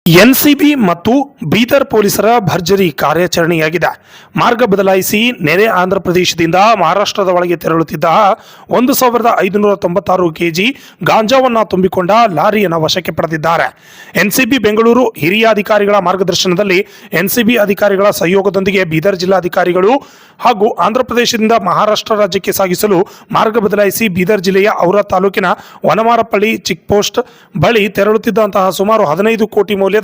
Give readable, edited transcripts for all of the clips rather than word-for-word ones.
NCB ಮತ್ತು ಬೀದರ್ ಪೊಲೀಸರ ಭರ್ಜರಿ ಕಾರ್ಯಾಚರಣೆಯಾಗಿದೆ. ಮಾರ್ಗ ಬದಲಾಯಿಸಿ ನೆರೆ ಆಂಧ್ರಪ್ರದೇಶದಿಂದ ಮಹಾರಾಷ್ಟ್ರದ ಒಳಗೆ ತೆರಳುತ್ತಿದ್ದ 1596 ಕೆಜಿ ಗಾಂಜಾವನ್ನು ತುಂಬಿಕೊಂಡ ಲಾರಿಯನ್ನು ವಶಕ್ಕೆ ಪಡೆದಿದ್ದಾರೆ. ಎನ್ಸಿಬಿ ಬೆಂಗಳೂರು ಹಿರಿಯ ಅಧಿಕಾರಿಗಳ ಮಾರ್ಗದರ್ಶನದಲ್ಲಿ ಎನ್ಸಿಬಿ ಅಧಿಕಾರಿಗಳ ಸಹಯೋಗದೊಂದಿಗೆ ಬೀದರ್ ಜಿಲ್ಲಾಧಿಕಾರಿಗಳು ಹಾಗೂ ಆಂಧ್ರಪ್ರದೇಶದಿಂದ ಮಹಾರಾಷ್ಟ್ರ ರಾಜ್ಯಕ್ಕೆ ಸಾಗಿಸಲು ಮಾರ್ಗ ಬದಲಾಯಿಸಿ ಬೀದರ್ ಜಿಲ್ಲೆಯ ಔರಾ ತಾಲೂಕಿನ ವನಮಾರಪಳ್ಳಿ ಚೆಕ್ ಪೋಸ್ಟ್ ಬಳಿ ತೆರಳುತ್ತಿದ್ದಂತಹ ಸುಮಾರು 15 ಕೋಟಿ ಮೌಲ್ಯದ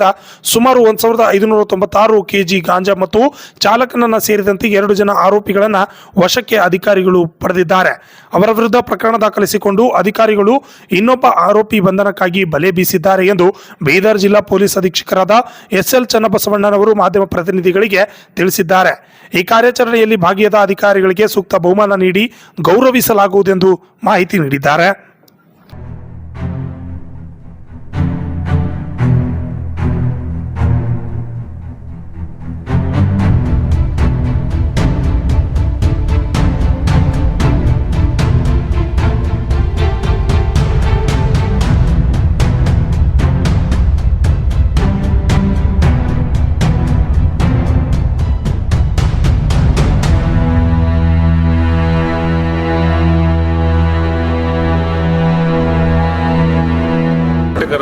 ಸುಮಾರು 1596 ಕೆಜಿ ಗಾಂಜಾ ಮತ್ತು ಚಾಲಕನನ್ನ ಸೇರಿದಂತೆ 2 ಜನ ಆರೋಪಿಗಳನ್ನು ವಶಕ್ಕೆ ಅಧಿಕಾರಿಗಳು ಪಡೆದಿದ್ದಾರೆ. ಅವರ ವಿರುದ್ಧ ಪ್ರಕರಣ ದಾಖಲಿಸಿಕೊಂಡು ಅಧಿಕಾರಿಗಳು ಇನ್ನೊಬ್ಬ ಆರೋಪಿ ಬಂಧನಕ್ಕಾಗಿ ಬಲೆ ಬೀಸಿದ್ದಾರೆ ಎಂದು ಬೀದರ್ ಜಿಲ್ಲಾ ಪೊಲೀಸ್ ಅಧೀಕ್ಷಕರಾದ ಎಸ್ಎಲ್ ಚನ್ನಬಸವಣ್ಣನವರು ಮಾಧ್ಯಮ ಪ್ರತಿನಿಧಿಗಳಿಗೆ ತಿಳಿಸಿದ್ದಾರೆ. ಈ ಕಾರ್ಯಾಚರಣೆಯಲ್ಲಿ ಭಾಗಿಯಾದ ಅಧಿಕಾರಿಗಳಿಗೆ ಸೂಕ್ತ ಬಹುಮಾನ ನೀಡಿ ಗೌರವಿಸಲಾಗುವುದೆಂದು ಮಾಹಿತಿ ನೀಡಿದ್ದಾರೆ.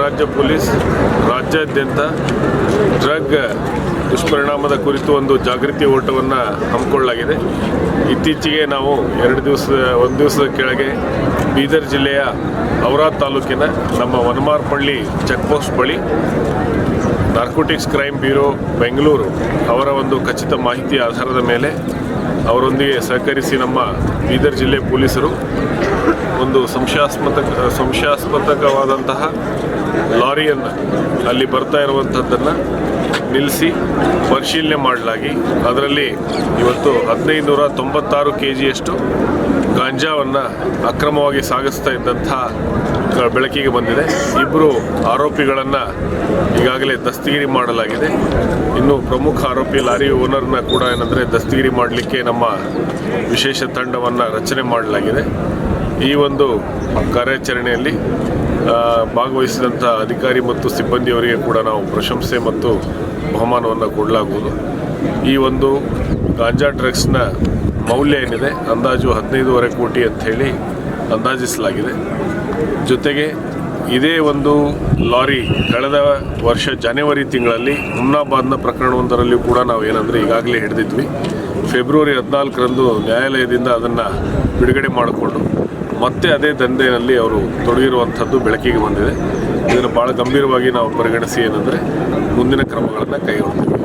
ರಾಜ್ಯ ಪೊಲೀಸ್ ರಾಜ್ಯಾದ್ಯಂತ ಡ್ರಗ್ ದುಷ್ಪರಿಣಾಮದ ಕುರಿತು ಒಂದು ಜಾಗೃತಿ ಓಟವನ್ನು ಹಮ್ಮಿಕೊಳ್ಳಲಾಗಿದೆ. ಇತ್ತೀಚೆಗೆ ನಾವು ಒಂದು ದಿವಸದ ಕೆಳಗೆ ಬೀದರ್ ಜಿಲ್ಲೆಯ ಔರಾ ತಾಲೂಕಿನ ನಮ್ಮ ವನಮಾರಪಳ್ಳಿ ಚೆಕ್ ಪೋಸ್ಟ್ ಬಳಿ ನಾರ್ಕೋಟಿಕ್ಸ್ ಕ್ರೈಮ್ ಬ್ಯೂರೋ ಬೆಂಗಳೂರು ಅವರ ಒಂದು ಖಚಿತ ಮಾಹಿತಿಯ ಆಧಾರದ ಮೇಲೆ ಅವರೊಂದಿಗೆ ಸಹಕರಿಸಿ ನಮ್ಮ ಬೀದರ್ ಜಿಲ್ಲೆ ಪೊಲೀಸರು ಒಂದು ಸಂಶಯಾಸ್ಪದವಾದಂತಹ ಲಾರಿಯನ್ನು ಅಲ್ಲಿ ಬರ್ತಾ ಇರುವಂಥದ್ದನ್ನು ನಿಲ್ಲಿಸಿ ಪರಿಶೀಲನೆ ಮಾಡಲಾಗಿ ಅದರಲ್ಲಿ ಇವತ್ತು 1596 ಕೆಜಿಯಷ್ಟು ಗಾಂಜಾವನ್ನು ಅಕ್ರಮವಾಗಿ ಸಾಗಿಸ್ತಾ ಇದ್ದಂತಹ ಬೆಳಕಿಗೆ ಬಂದಿದೆ. ಇಬ್ಬರು ಆರೋಪಿಗಳನ್ನು ಈಗಾಗಲೇ ದಸ್ತಗಿರಿ ಮಾಡಲಾಗಿದೆ. ಇನ್ನು ಪ್ರಮುಖ ಆರೋಪಿ ಲಾರಿ ಓನರ್ನ ಕೂಡ ದಸ್ತಗಿರಿ ಮಾಡಲಿಕ್ಕೆ ನಮ್ಮ ವಿಶೇಷ ತಂಡವನ್ನು ರಚನೆ ಮಾಡಲಾಗಿದೆ. ಈ ಒಂದು ಕಾರ್ಯಾಚರಣೆಯಲ್ಲಿ ಭಾಗವಹಿಸಿದಂಥ ಅಧಿಕಾರಿ ಮತ್ತು ಸಿಬ್ಬಂದಿಯವರಿಗೆ ಕೂಡ ನಾವು ಪ್ರಶಂಸೆ ಮತ್ತು ಬಹುಮಾನವನ್ನು ಕೊಡಲಾಗುವುದು. ಈ ಒಂದು ಗಾಂಜಾ ಡ್ರಗ್ಸ್ನ ಮೌಲ್ಯ ಏನಿದೆ ಅಂದಾಜು 15.5 ಕೋಟಿ ಅಂಥೇಳಿ ಅಂದಾಜಿಸಲಾಗಿದೆ. ಜೊತೆಗೆ ಇದೇ ಒಂದು ಲಾರಿ ಕಳೆದ ವರ್ಷ ಜನವರಿ ತಿಂಗಳಲ್ಲಿ ಹುಮ್ನಾಬಾದ್ನ ಪ್ರಕರಣವೊಂದರಲ್ಲಿಯೂ ಕೂಡ ನಾವು ಈಗಾಗಲೇ ಹಿಡಿದಿದ್ವಿ. ಫೆಬ್ರವರಿ 14ರಂದು ನ್ಯಾಯಾಲಯದಿಂದ ಅದನ್ನು ಬಿಡುಗಡೆ ಮಾಡಿಕೊಂಡು ಮತ್ತೆ ಅದೇ ದಂಧೆಯಲ್ಲಿ ಅವರು ತೊಡಗಿರುವಂಥದ್ದು ಬೆಳಕಿಗೆ ಬಂದಿದೆ. ಇದನ್ನು ಭಾಳ ಗಂಭೀರವಾಗಿ ನಾವು ಪರಿಗಣಿಸಿ ಮುಂದಿನ ಕ್ರಮಗಳನ್ನು ಕೈಗೊಳ್ತೀವಿ.